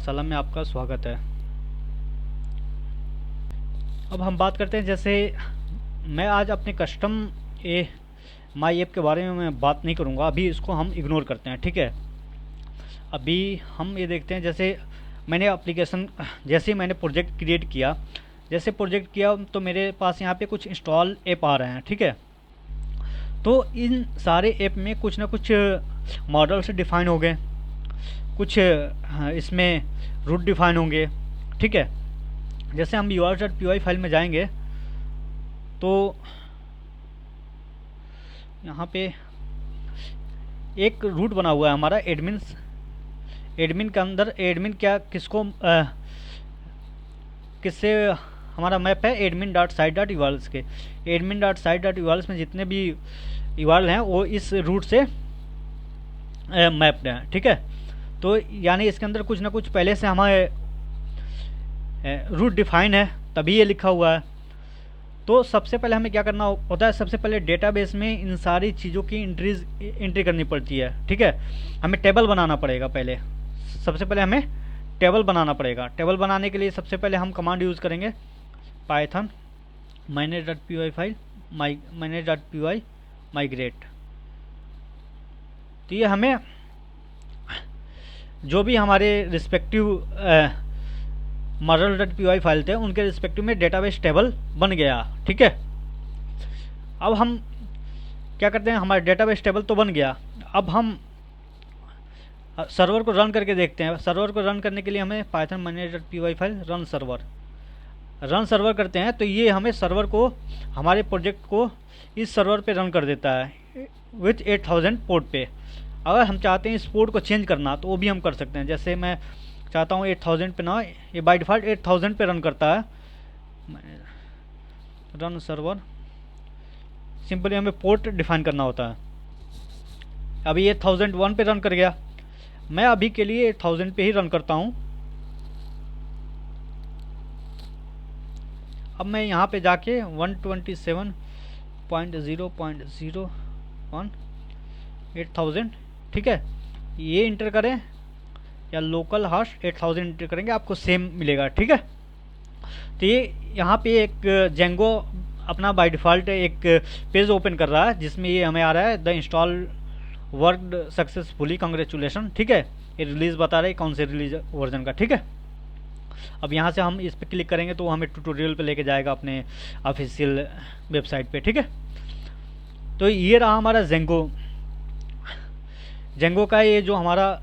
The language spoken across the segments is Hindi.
पाठशाला में आपका स्वागत है। अब हम बात करते हैं, जैसे मैं आज अपने कस्टम माई ऐप के बारे में मैं बात नहीं करूँगा, अभी इसको हम इग्नोर करते हैं, ठीक है। अभी हम ये देखते हैं, जैसे मैंने एप्लीकेशन, जैसे ही मैंने प्रोजेक्ट क्रिएट किया, जैसे प्रोजेक्ट किया तो मेरे पास यहाँ पे कुछ इंस्टॉल ऐप आ रहे हैं, ठीक है। तो इन सारे ऐप में कुछ ना कुछ मॉडल्स डिफ़ाइन हो गए, कुछ इसमें रूट डिफ़ाइन होंगे, ठीक है। जैसे हम urls.py फाइल में जाएंगे तो यहाँ पे एक रूट बना हुआ है हमारा एडमिन के अंदर। एडमिन क्या किसको किससे हमारा मैप है admin.site.urls के। admin.site.urls में जितने भी URL हैं वो इस रूट से मैप्ड हैं, ठीक है। तो यानी इसके अंदर कुछ ना कुछ पहले से हमारे रूट डिफाइन है, तभी ये लिखा हुआ है। तो सबसे पहले हमें क्या करना होता है, सबसे पहले डेटाबेस में इन सारी चीज़ों की एंट्री करनी पड़ती है, ठीक है। हमें टेबल बनाना पड़ेगा पहले, सबसे पहले हमें टेबल बनाना पड़ेगा। टेबल बनाने के लिए सबसे पहले हम कमांड यूज़ करेंगे Python manage.py file manage.py migrate। तो ये हमें जो भी हमारे रिस्पेक्टिव model.py फाइल थे उनके रिस्पेक्टिव में डेटाबेस टेबल बन गया, ठीक है। अब हम क्या करते हैं, हमारा डेटाबेस टेबल तो बन गया, अब हम सर्वर को रन करके देखते हैं। सर्वर को रन करने के लिए हमें Python manage.py file run server करते हैं, तो ये हमें सर्वर को, हमारे प्रोजेक्ट को इस सर्वर पे रन कर देता है विथ 8000 पोर्ट पे। अगर हम चाहते हैं इस पोर्ट को चेंज करना तो वो भी हम कर सकते हैं। जैसे मैं चाहता हूँ 8000 पे ना, ये बाय डिफ़ॉल्ट 8000 पे रन करता है। रन सर्वर, सिंपली हमें पोर्ट डिफाइन करना होता है। अभी 8001 पे रन कर गया, मैं अभी के लिए 8000 पे ही रन करता हूँ। अब मैं यहाँ पे जाके 127.0.0.1 8000, ठीक है, ये इंटर करें या लोकल हाश 8000 इंटर करेंगे, आपको सेम मिलेगा, ठीक है। तो ये यहाँ पे एक जेंगो अपना बाय डिफ़ॉल्ट एक पेज ओपन कर रहा है, जिसमें ये हमें आ रहा है the install worked successfully congratulation, ठीक है। ये रिलीज़ बता रहा है कौन से रिलीज वर्जन का, ठीक है। अब यहाँ से हम इस पर क्लिक करेंगे तो हमें ट्यूटोरियल पे लेके जाएगा अपने ऑफिशियल वेबसाइट पे, ठीक है। तो ये रहा हमारा जेंगो का ये जो हमारा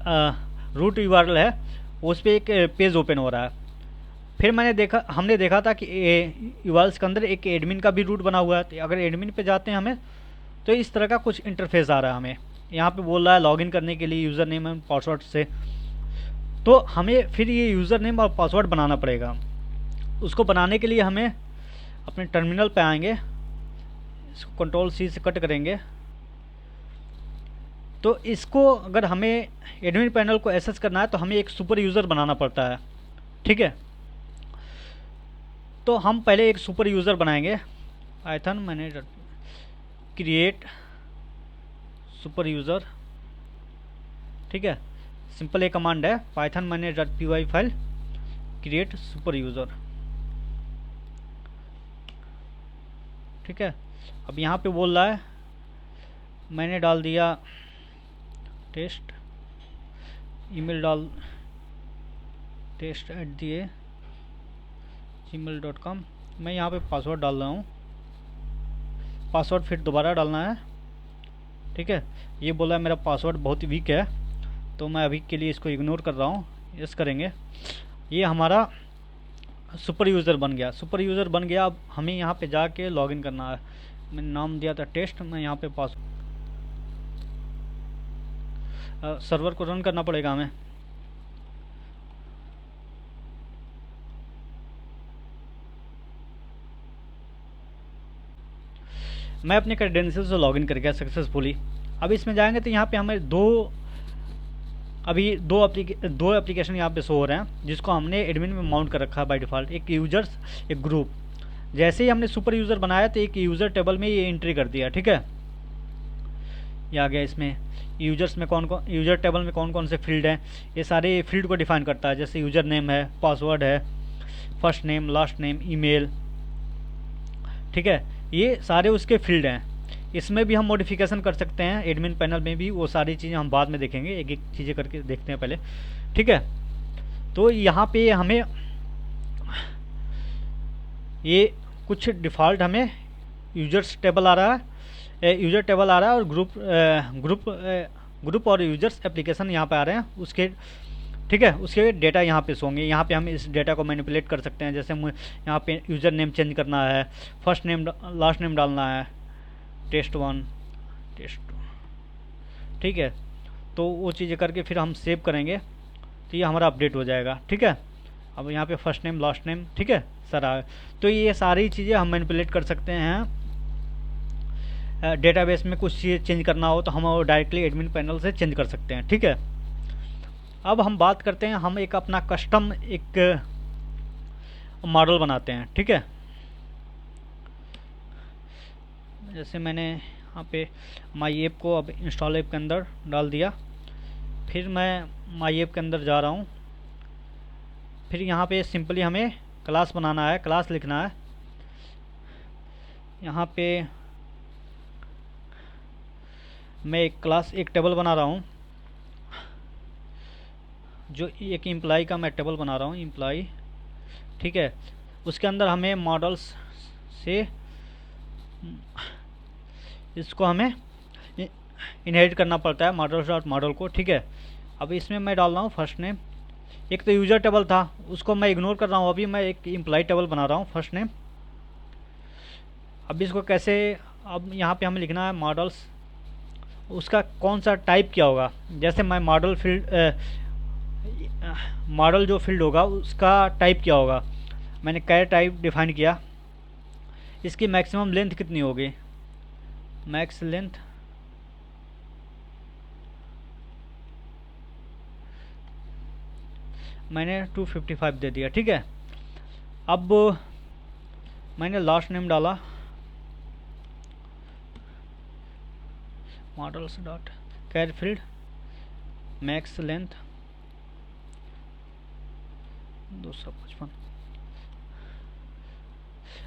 रूट URL है, उस पर एक पेज ओपन हो रहा है। फिर हमने देखा था कि URLs के अंदर एक एडमिन का भी रूट बना हुआ है। तो अगर एडमिन पे जाते हैं हमें, तो इस तरह का कुछ इंटरफेस आ रहा है। हमें यहाँ पे बोल रहा है लॉगिन करने के लिए यूज़र नेम एंड पासवर्ड से। तो हमें फिर ये यूज़र नेम और पासवर्ड बनाना पड़ेगा। उसको बनाने के लिए हमें अपने टर्मिनल पे आएंगे, इसको Ctrl+C से कट करेंगे। तो इसको अगर हमें एडमिन पैनल को एक्सेस करना है तो हमें एक सुपर यूज़र बनाना पड़ता है, ठीक है। तो हम पहले एक सुपर यूज़र बनाएंगे, Python manage create super user, ठीक है। सिंपल एक कमांड है Python manage.py file create super user, ठीक है। अब यहाँ पे बोल रहा है, मैंने डाल दिया टेस्ट, ईमेल डाल test@gmail.com। मैं यहाँ पे पासवर्ड डाल रहा हूँ, पासवर्ड फिर दोबारा डालना है, ठीक है। ये बोला है मेरा पासवर्ड बहुत वीक है, तो मैं अभी के लिए इसको इग्नोर कर रहा हूँ, यस करेंगे। ये हमारा सुपर यूज़र बन गया, सुपर यूज़र बन गया। अब हमें यहाँ पे जाके लॉगिन करना है। मैंने नाम दिया था टेस्ट, मैं यहाँ पे सर्वर को रन करना पड़ेगा हमें। मैं अपने क्रेडेंशियल से लॉगिन कर गया सक्सेसफुली। अब इसमें जाएंगे तो यहाँ पे हमें दो एप्लीकेशन यहाँ पे शो हो रहे हैं, जिसको हमने एडमिन में माउंट कर रखा है बाय डिफ़ॉल्ट, एक यूजर्स एक ग्रुप। जैसे ही हमने सुपर यूज़र बनाया तो एक यूज़र टेबल में ये एंट्री कर दिया, ठीक है। ये आ गया। इसमें यूजर्स में यूजर टेबल में कौन कौन से फील्ड हैं, ये सारे फील्ड को डिफाइन करता है। जैसे यूज़र नेम है, पासवर्ड है, first name, last name, email, ठीक है, ये सारे उसके फील्ड हैं। इसमें भी हम मॉडिफिकेशन कर सकते हैं, एडमिन पैनल में भी। वो सारी चीज़ें हम बाद में देखेंगे, एक एक चीज़ें करके देखते हैं पहले, ठीक है। तो यहाँ पे हमें ये कुछ डिफ़ॉल्ट हमें यूजर्स टेबल आ रहा है, यूज़र टेबल आ रहा है, और ग्रुप और यूजर्स एप्लीकेशन यहाँ पे आ रहे हैं उसके, ठीक है। उसके डेटा यहाँ पे होंगे। यहाँ पे हम इस डेटा को मैनिपुलेट कर सकते हैं। जैसे यहाँ पे यूज़र नेम चेंज करना है, फर्स्ट नेम लास्ट नेम डालना है, test1 test2, ठीक है। तो वो चीज़ें करके फिर हम सेव करेंगे तो ये हमारा अपडेट हो जाएगा, ठीक है। अब यहाँ पे फर्स्ट नेम लास्ट नेम, ठीक है, सारा। तो ये सारी चीज़ें हम मैनिपुलेट कर सकते हैं। डेटाबेस में कुछ चीज़ चेंज करना हो तो हम डायरेक्टली एडमिन पैनल से चेंज कर सकते हैं, ठीक है। अब हम बात करते हैं, हम एक अपना कस्टम एक मॉडल बनाते हैं, ठीक है। जैसे मैंने यहाँ पे माई ऐप को अब इंस्टॉल ऐप के अंदर डाल दिया। फिर मैं माई ऐप के अंदर जा रहा हूँ। फिर यहाँ पे सिंपली हमें क्लास बनाना है, क्लास लिखना है। यहाँ पे मैं एक क्लास, एक टेबल बना रहा हूँ, जो एक एम्प्लॉय का मैं टेबल बना रहा हूँ, एम्प्लॉय, ठीक है। उसके अंदर हमें मॉडल्स से इसको हमें इनहेरिट करना पड़ता है, मॉडल्स डॉट मॉडल को, ठीक है। अब इसमें मैं डाल रहा हूँ फर्स्ट नेम। एक तो यूज़र टेबल था, उसको मैं इग्नोर कर रहा हूँ। अभी मैं एक एम्प्लॉय टेबल बना रहा हूँ, फर्स्ट नेम। अब इसको कैसे, अब यहाँ पे हमें लिखना है मॉडल्स, उसका कौन सा टाइप क्या होगा। जैसे मैं मॉडल फील्ड, मॉडल जो फील्ड होगा उसका टाइप क्या होगा, मैंने कैर टाइप डिफाइन किया। इसकी मैक्सिमम लेंथ कितनी होगी, मैक्स लेंथ मैंने 255 दे दिया, ठीक है। अब मैंने लास्ट नेम डाला, models dot char field, max length 255।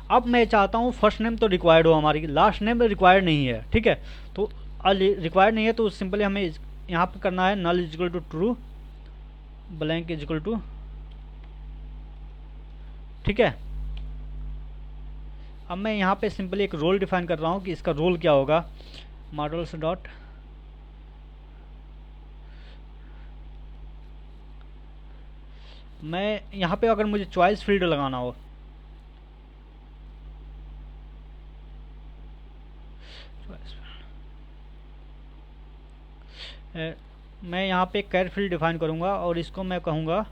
अब मैं चाहता हूँ फर्स्ट नेम तो रिक्वायर्ड हो हमारी, लास्ट नेम रिक्वायर्ड नहीं है, ठीक है। तो रिक्वायर्ड नहीं है तो सिंपली हमें यहाँ पे करना है null is equal to true, blank is equal to, ठीक है। अब मैं यहाँ पे सिंपली एक रोल डिफाइन कर रहा हूँ कि इसका रोल क्या होगा, मॉडल्स डॉट मैं यहाँ पे अगर मुझे चॉइस फील्ड लगाना हो, मैं यहाँ पे कैर फील्ड डिफाइन करूँगा और इसको मैं कहूँगा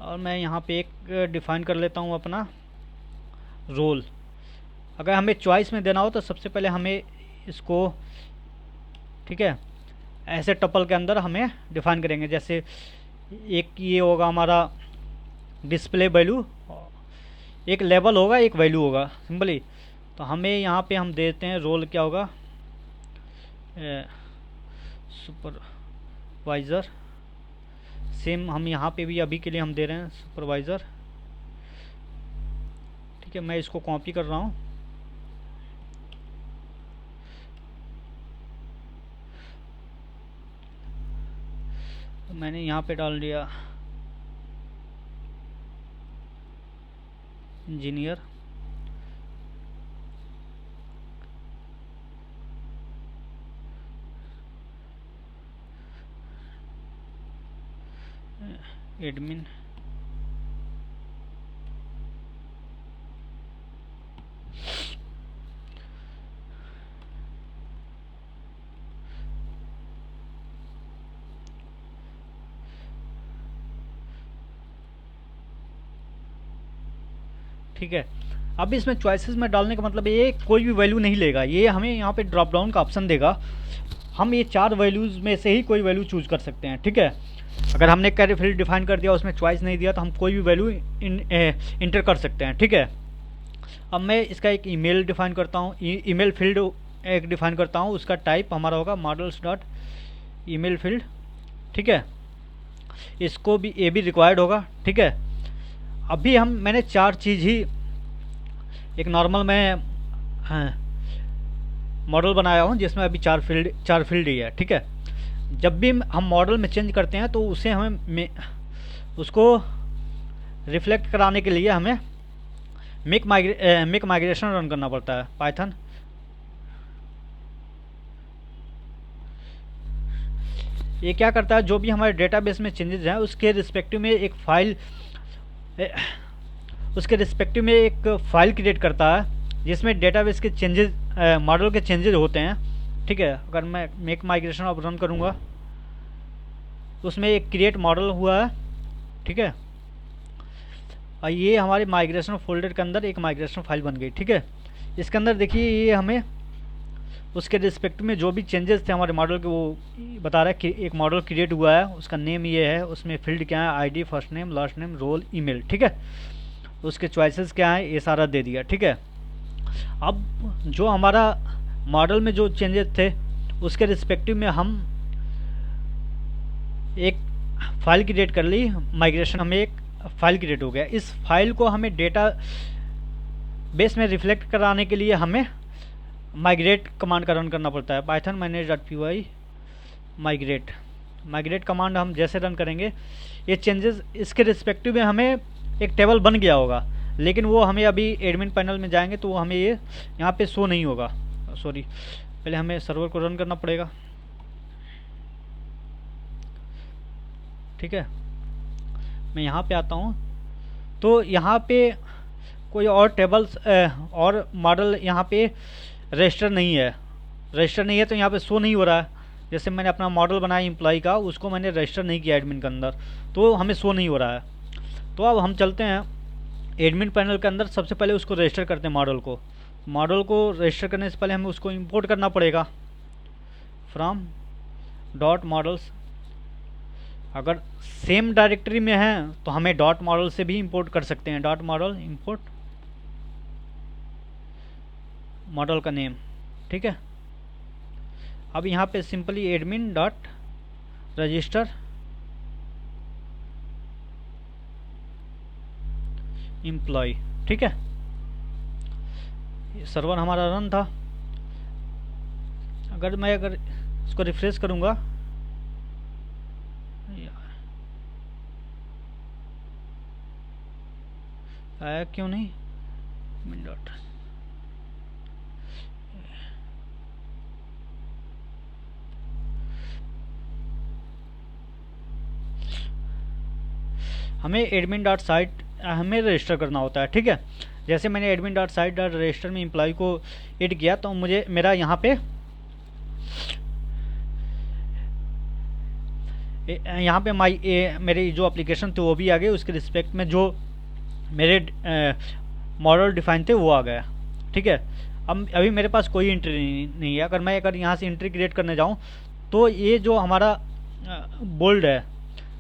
और मैं यहाँ पे एक डिफाइन कर लेता हूँ अपना रोल। अगर हमें चॉइस में देना हो तो सबसे पहले हमें इसको, ठीक है, ऐसे टपल के अंदर हमें डिफाइन करेंगे। जैसे एक ये होगा हमारा डिस्प्ले वैल्यू, एक लेवल होगा, एक वैल्यू होगा सिंपली। तो हमें यहाँ पे हम देते हैं रोल क्या होगा, सुपरवाइज़र। सेम हम यहाँ पे भी अभी के लिए हम दे रहे हैं सुपरवाइज़र, ठीक है। मैं इसको कॉपी कर रहा हूँ, तो मैंने यहाँ पे डाल दिया इंजीनियर, एडमिन, ठीक है। अब इसमें चॉइसेस में डालने का मतलब ये कोई भी वैल्यू नहीं लेगा, ये हमें यहाँ पे ड्रॉप डाउन का ऑप्शन देगा। हम ये 4 वैल्यूज़ में से ही कोई वैल्यू चूज कर सकते हैं, ठीक है। अगर हमने कैर फील्ड डिफाइन कर दिया, उसमें चॉइस नहीं दिया, तो हम कोई भी वैल्यू इंटर कर सकते हैं, ठीक है। अब मैं इसका एक ईमेल डिफाइन करता हूँ, ईमेल फील्ड एक डिफाइन करता हूँ, उसका टाइप हमारा होगा मॉडल्स डॉट ईमेल फील्ड। ठीक है, इसको भी ये भी रिक्वायर्ड होगा। ठीक है, अभी मैंने 4 चीज़ ही एक नॉर्मल मैं मॉडल बनाया हूँ जिसमें अभी 4 फील्ड ही है। ठीक है, जब भी हम मॉडल में चेंज करते हैं तो उसे हमें उसको रिफ्लेक्ट कराने के लिए हमें मेक माइग्रेशन रन करना पड़ता है पाइथन। ये क्या करता है, जो भी हमारे डेटाबेस में चेंजेस हैं उसके रिस्पेक्टिव में एक फाइल क्रिएट करता है जिसमें डेटाबेस के चेंजेस, मॉडल के चेंजेस होते हैं। ठीक है, अगर मैं मेक माइग्रेशन अब रन करूँगा तो उसमें एक क्रिएट मॉडल हुआ है। ठीक है, और ये हमारे माइग्रेशन फोल्डर के अंदर एक माइग्रेशन फाइल बन गई। ठीक है, इसके अंदर देखिए ये हमें उसके रिस्पेक्टिव में जो भी चेंजेस थे हमारे मॉडल के वो बता रहा है कि एक मॉडल क्रिएट हुआ है, उसका नेम ये है, उसमें फील्ड क्या है, ID, first name, last name, role, email. ठीक है, उसके चॉइसेस क्या है ये सारा दे दिया। ठीक है, अब जो हमारा मॉडल में जो चेंजेस थे उसके रिस्पेक्टिव में हम एक फाइल क्रिएट कर ली, माइग्रेशन हमें एक फाइल क्रिएट हो गया। इस फाइल को हमें डेटा बेस में रिफ्लेक्ट कराने के लिए हमें माइग्रेट कमांड का रन करना पड़ता है, पाइथन manage.py माइग्रेट कमांड हम जैसे रन करेंगे ये चेंजेस इसके रिस्पेक्टिव में हमें एक टेबल बन गया होगा, लेकिन वो हमें अभी एडमिन पैनल में जाएंगे तो हमें ये यहाँ पे शो नहीं होगा। सॉरी, पहले हमें सर्वर को रन करना पड़ेगा। ठीक है, मैं यहाँ पे आता हूँ तो यहाँ पे कोई और टेबल्स और मॉडल यहाँ पे रजिस्टर नहीं है तो यहाँ पे शो नहीं हो रहा है। जैसे मैंने अपना मॉडल बनाया एम्प्लॉय का, उसको मैंने रजिस्टर नहीं किया एडमिन के अंदर तो हमें शो नहीं हो रहा है। तो अब हम चलते हैं एडमिन पैनल के अंदर, सबसे पहले उसको रजिस्टर करते हैं मॉडल को रजिस्टर करने से पहले हमें उसको इंपोर्ट करना पड़ेगा फ्रॉम डॉट मॉडल्स। अगर सेम डायरेक्टरी में है तो हमें डॉट मॉडल से भी इंपोर्ट कर सकते हैं, डॉट मॉडल इंपोर्ट मॉडल का नेम। ठीक है, अब यहाँ पे simply admin dot register employ. ठीक है, सर्वर हमारा रन था। अगर मैं इसको रिफ्रेश करूँगा आया क्यों नहीं, डॉट हमें एडमिन डॉट साइट हमें रजिस्टर करना होता है। ठीक है, जैसे मैंने admin dot site dot register में एम्प्लॉय को एड किया तो मुझे मेरा यहाँ पे मेरे जो एप्लीकेशन थे वो भी आ गए, उसके रिस्पेक्ट में जो मेरे मॉडल डिफाइन थे वो आ गया। ठीक है, अब अभी मेरे पास कोई एंट्री नहीं है। अगर यहाँ से एंट्री क्रिएट करने जाऊँ तो ये जो हमारा बोल्ड है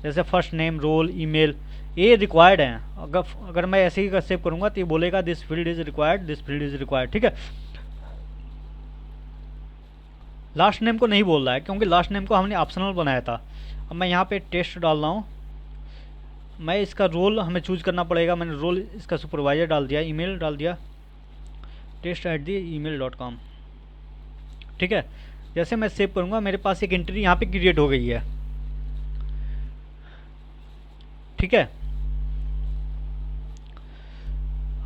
जैसे फर्स्ट नेम, रोल, ईमेल, ये रिक्वायर्ड हैं। अगर मैं ऐसे ही सेव करूँगा तो ये बोलेगा this field is required, this field is required. ठीक है, लास्ट नेम को नहीं बोल रहा है क्योंकि लास्ट नेम को हमने ऑप्शनल बनाया था। अब मैं यहाँ पे टेस्ट डाल रहा हूँ, मैं इसका रोल हमें चूज करना पड़ेगा। मैंने रोल इसका सुपरवाइजर डाल दिया, ईमेल डाल दिया test@email.com। ठीक है, जैसे मैं सेव करूँगा मेरे पास एक एंट्री यहाँ पे क्रिएट हो गई है। ठीक है,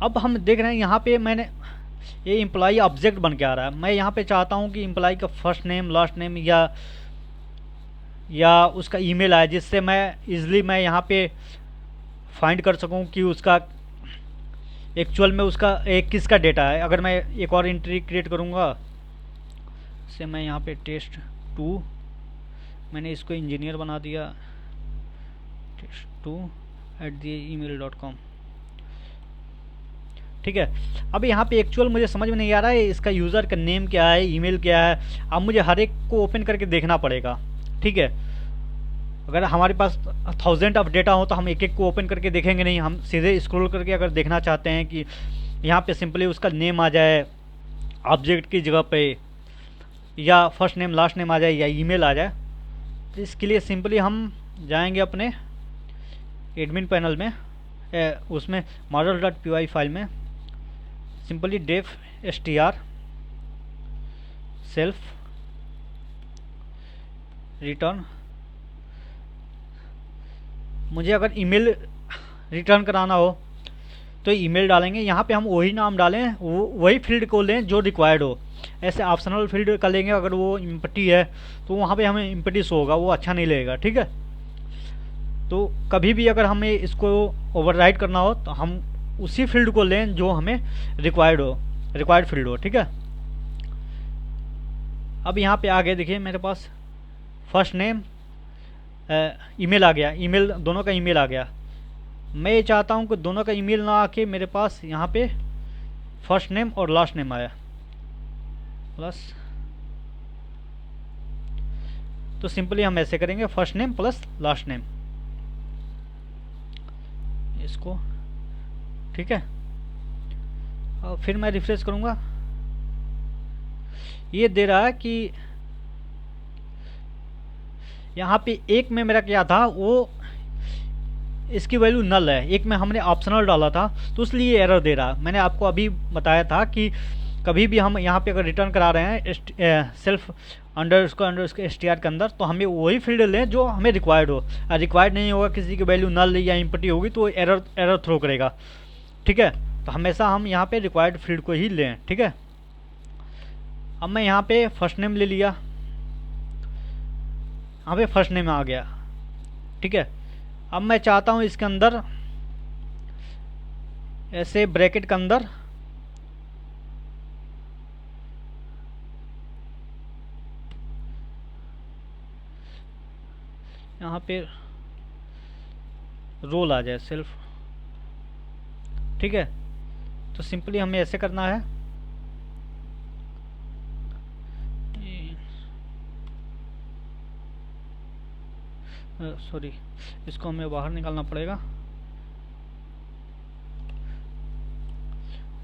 अब हम देख रहे हैं यहाँ पे मैंने ये एम्प्लॉई ऑब्जेक्ट बन के आ रहा है। मैं यहाँ पे चाहता हूँ कि एम्प्लॉई का फर्स्ट नेम, लास्ट नेम या उसका ईमेल आए, जिससे मैं इजीली मैं यहाँ पे फाइंड कर सकूँ कि उसका एक्चुअल में उसका एक किसका डेटा है। अगर मैं एक और एंट्री क्रिएट करूँगा से मैं यहाँ पे test2 मैंने इसको इंजीनियर बना दिया, test2@email.com। ठीक है, अब यहाँ पे एक्चुअल मुझे समझ में नहीं आ रहा है इसका यूज़र का नेम क्या है, ईमेल क्या है। अब मुझे हर एक को ओपन करके देखना पड़ेगा। ठीक है, अगर हमारे पास 1000 ऑफ डेटा हो तो हम एक एक को ओपन करके देखेंगे नहीं, हम सीधे स्क्रॉल करके अगर देखना चाहते हैं कि यहाँ पे सिंपली उसका नेम आ जाए ऑब्जेक्ट की जगह पे, या फर्स्ट नेम लास्ट नेम आ जाए, या ईमेल आ जाए। तो इसके लिए सिंपली हम जाएंगे अपने एडमिन पैनल में, उसमें model.py फाइल में simply def str self return. मुझे अगर ईमेल रिटर्न कराना हो तो ईमेल डालेंगे। यहाँ पे हम वही नाम डालें, वही फील्ड को लें जो रिक्वायर्ड हो। ऐसे ऑप्शनल फील्ड का लेंगे अगर वो इम्पटी है तो वहाँ पे हमें इम्पटी शो होगा, वो अच्छा नहीं लगेगा, ठीक है। तो कभी भी अगर हमें इसको ओवरराइड करना हो तो हम उसी फील्ड को लें जो हमें रिक्वायर्ड फील्ड हो, ठीक है। अब यहाँ पे आ गए, देखिए मेरे पास फर्स्ट नेम ईमेल आ गया, ईमेल दोनों का ईमेल आ गया। मैं ये चाहता हूँ कि दोनों का ईमेल ना आके मेरे पास यहाँ पे फर्स्ट नेम और लास्ट नेम आया प्लस। तो सिंपली हम ऐसे करेंगे first name plus last name, इसको, ठीक है। और फिर मैं रिफ्रेश करूँगा, ये दे रहा है कि यहाँ पे एक में मेरा क्या था, वो इसकी वैल्यू नल है, एक में हमने ऑप्शनल डाला था तो इसलिए एरर दे रहा। मैंने आपको अभी बताया था कि कभी भी हम यहाँ पे अगर रिटर्न करा रहे हैं सेल्फ अंडर str के अंदर, तो हमें वही फील्ड लें जो हमें रिक्वायर्ड हो। रिक्वायर्ड नहीं होगा, किसी की वैल्यू नल या इम्पटी होगी तो एरर थ्रो करेगा, ठीक है। तो हमेशा हम यहाँ पे रिक्वायर्ड फील्ड को ही लें, ठीक है। अब मैं यहाँ पे फर्स्ट नेम ले लिया, यहाँ पे फर्स्ट नेम आ गया, ठीक है। अब मैं चाहता हूँ इसके अंदर ऐसे ब्रैकेट के अंदर यहाँ पे रोल आ जाए सेल्फ, ठीक है। तो सिंपली हमें ऐसे करना है, सॉरी, इसको हमें बाहर निकालना पड़ेगा,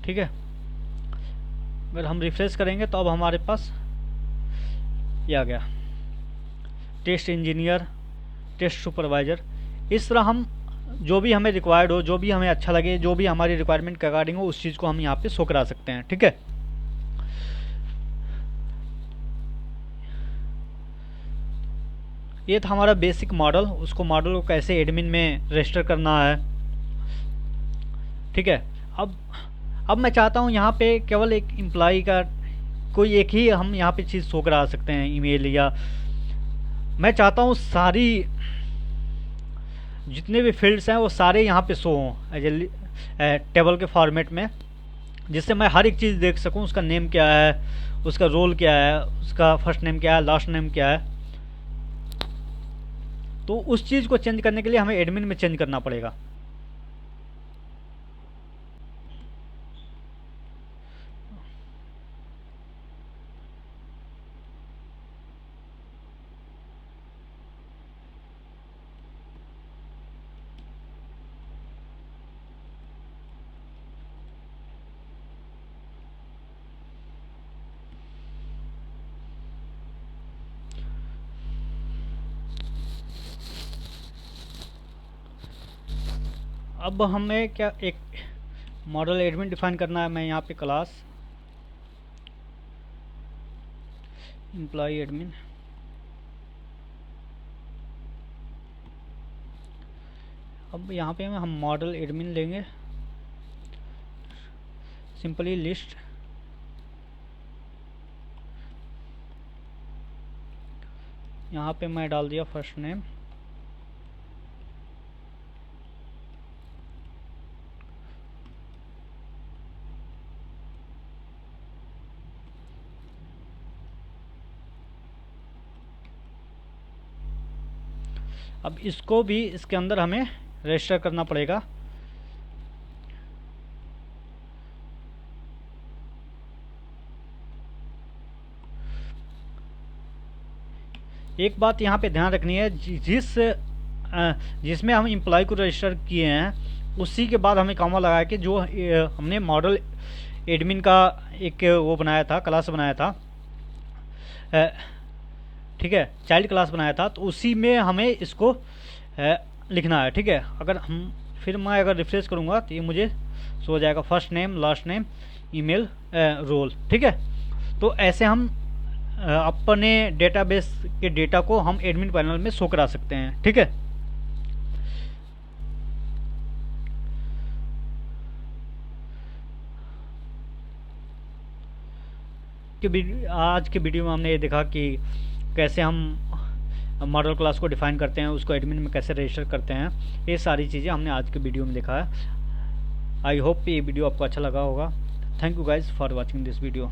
ठीक है। अगर हम रिफ्रेश करेंगे तो अब हमारे पास ये आ गया, टेस्ट इंजीनियर, टेस्ट सुपरवाइज़र। इस तरह हम जो भी हमें रिक्वायर्ड हो, जो भी हमें अच्छा लगे, जो भी हमारी रिक्वायरमेंट के अकॉर्डिंग हो, उस चीज़ को हम यहाँ पे शो करा सकते हैं, ठीक है। ये था हमारा बेसिक मॉडल, उसको मॉडल को कैसे एडमिन में रजिस्टर करना है, ठीक है। अब मैं चाहता हूँ यहाँ पे केवल एक एम्प्लॉय का कोई एक ही हम यहाँ पे चीज़ शो करा सकते हैं, ईमेल, या मैं चाहता हूँ सारी जितने भी फील्ड्स हैं वो सारे यहाँ पे शो हों एज टेबल के फॉर्मेट में, जिससे मैं हर एक चीज़ देख सकूँ, उसका नेम क्या है, उसका रोल क्या है, उसका फर्स्ट नेम क्या है, लास्ट नेम क्या है। तो उस चीज़ को चेंज करने के लिए हमें एडमिन में चेंज करना पड़ेगा। अब हमें क्या एक मॉडल एडमिन डिफाइन करना है। मैं यहाँ पे क्लास एम्प्लॉय एडमिन, अब यहाँ पे हम मॉडल एडमिन लेंगे, सिंपली लिस्ट, यहाँ पे मैं डाल दिया फर्स्ट नेम, अब इसको भी इसके अंदर हमें रजिस्टर करना पड़ेगा। एक बात यहाँ पे ध्यान रखनी है, जिसमें हम एम्प्लॉय को रजिस्टर किए हैं उसी के बाद हमें कॉमा लगाया कि जो हमने मॉडल एडमिन का एक वो बनाया था, क्लास बनाया था, ठीक है, चाइल्ड क्लास बनाया था, तो उसी में हमें इसको लिखना है, ठीक है। अगर हम फिर मैं अगर रिफ्रेश करूँगा तो ये मुझे शो हो जाएगा first name, last name, email, role, ठीक है। तो ऐसे हम अपने डेटाबेस के डेटा को हम एडमिन पैनल में शो करा सकते हैं, ठीक है। आज के वीडियो में हमने ये देखा कि कैसे हम मॉडल क्लास को डिफाइन करते हैं, उसको एडमिन में कैसे रजिस्टर करते हैं, ये सारी चीज़ें हमने आज के वीडियो में देखा है। आई होप ये वीडियो आपको अच्छा लगा होगा। Thank you guys for watching this video.